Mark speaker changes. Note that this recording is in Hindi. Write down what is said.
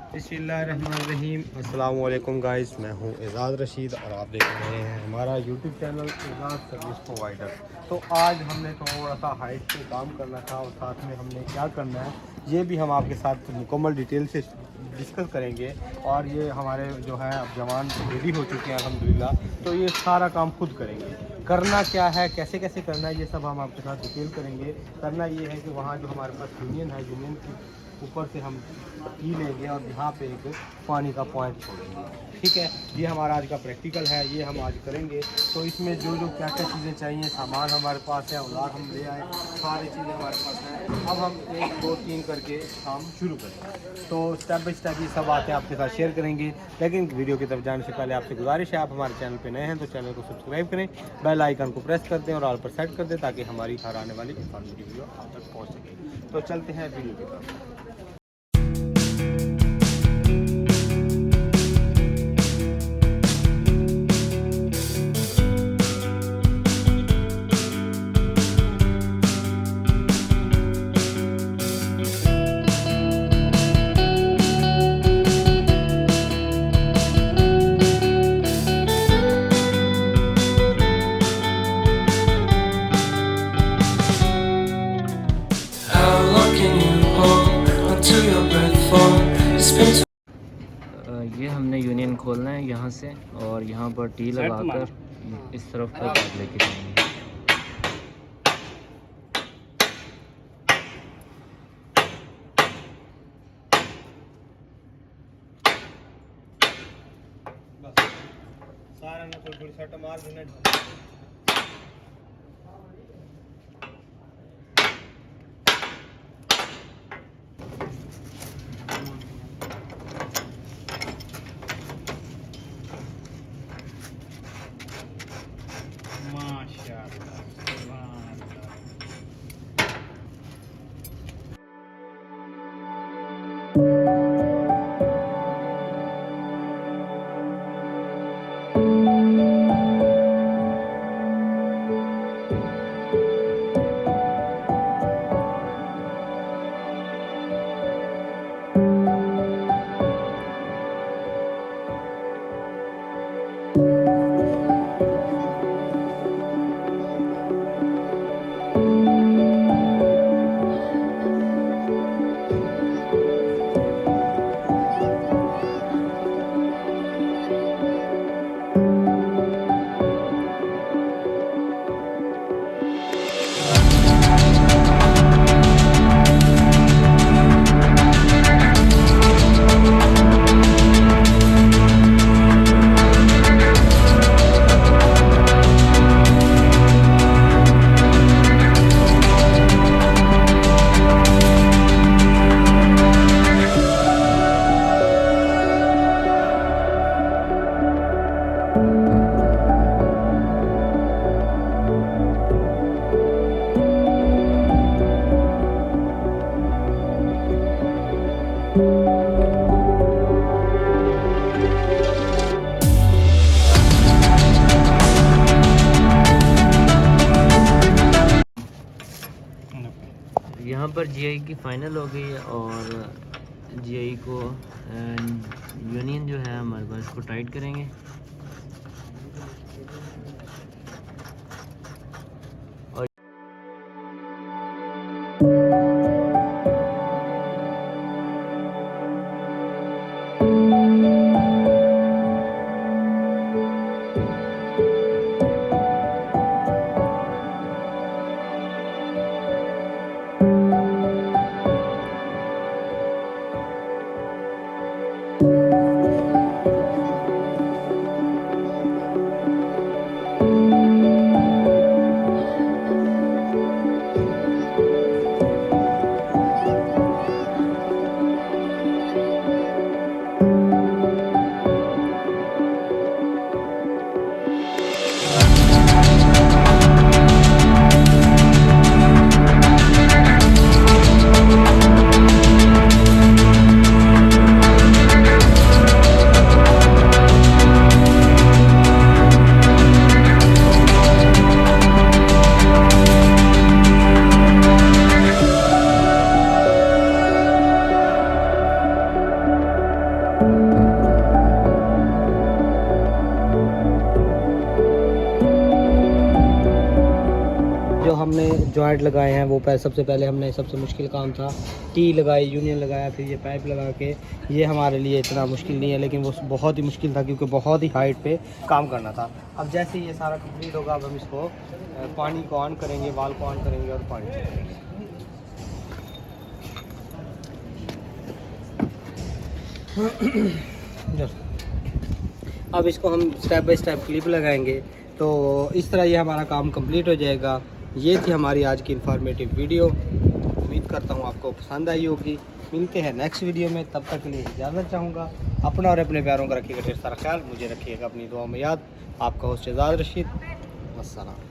Speaker 1: बिस्मिल्लाहिर्रहमानिर्रहीम। अस्सलाम वालेकुम गाइस, मैं हूं एजाज़ रशीद और आप देख रहे हैं हमारा यूट्यूब चैनल एजाज़ सर्विस प्रोवाइडर। तो आज हमने थोड़ा सा हाइट पे काम करना था और साथ में हमने क्या करना है ये भी हम आपके साथ मुकम्मल डिटेल से डिस्कस करेंगे। और ये हमारे जो है अब जवान रेडी हो चुके हैं अल्हम्दुलिल्लाह, तो ये सारा काम खुद करेंगे। करना क्या है, कैसे कैसे करना है, ये सब हम आपके साथ डिटेल करेंगे। करना ये है कि वहाँ जो हमारे पास यूनियन है, यूनियन की ऊपर से हम की लेंगे और यहाँ पे एक पानी का पॉइंट छोड़ेंगे। ठीक है, ये हमारा आज का प्रैक्टिकल है, ये हम आज करेंगे। तो इसमें जो जो क्या क्या चीज़ें चाहिए, सामान हमारे पास है, औजार हम ले आए, सारी चीज़ें हमारे पास हैं। अब हम 1 2 3 करके काम शुरू करेंगे। तो स्टेप बाई स्टेप ये सब बातें आपके साथ शेयर करेंगे। लेकिन वीडियो की तरफ जाने से पहले आपसे गुजारिश है, आप हमारे चैनल पर नए हैं तो चैनल को सब्सक्राइब करें, बेल आइकन को प्रेस कर दें और ऑल पर सेट कर दें ताकि हमारी हर आने वाली इन्फॉर्मेटिव वीडियो आप तक पहुँच सके। तो चलते हैं वीडियो की तरफ।
Speaker 2: ये हमने यूनियन खोलना है यहाँ से और यहाँ पर टी लगाकर इस तरफ तक आप लेके जाएंगे।
Speaker 1: सारा ना थोड़ी सट मार देना।
Speaker 2: यहाँ पर जीआई की फ़ाइनल हो गई है और जीआई को यूनियन जो है हमारे पास इसको टाइट करेंगे।
Speaker 1: जो हमने जॉइंट लगाए हैं वो सबसे पहले हमने सबसे मुश्किल काम था, टी लगाई, यूनियन लगाया, फिर ये पाइप लगा के, ये हमारे लिए इतना मुश्किल नहीं है, लेकिन वो बहुत ही मुश्किल था क्योंकि बहुत ही हाइट पे काम करना था। अब जैसे ये सारा कंप्लीट होगा, अब हम इसको पानी को ऑन करेंगे, वाल को ऑन करेंगे और पानी चलाएंगे। अब इसको हम स्टेप बाय स्टेप क्लिप लगाएंगे, तो इस तरह ये हमारा काम कंप्लीट हो जाएगा। ये थी हमारी आज की इन्फॉर्मेटिव वीडियो। उम्मीद करता हूँ आपको पसंद आई होगी। मिलते हैं नेक्स्ट वीडियो में, तब तक के लिए इजाज़त चाहूँगा। अपना और अपने प्यारों का रखिएगा ढेर सारा ख्याल, मुझे रखिएगा अपनी दुआ में याद। आपका होस्ट एजाज रशीद। वस्सलाम।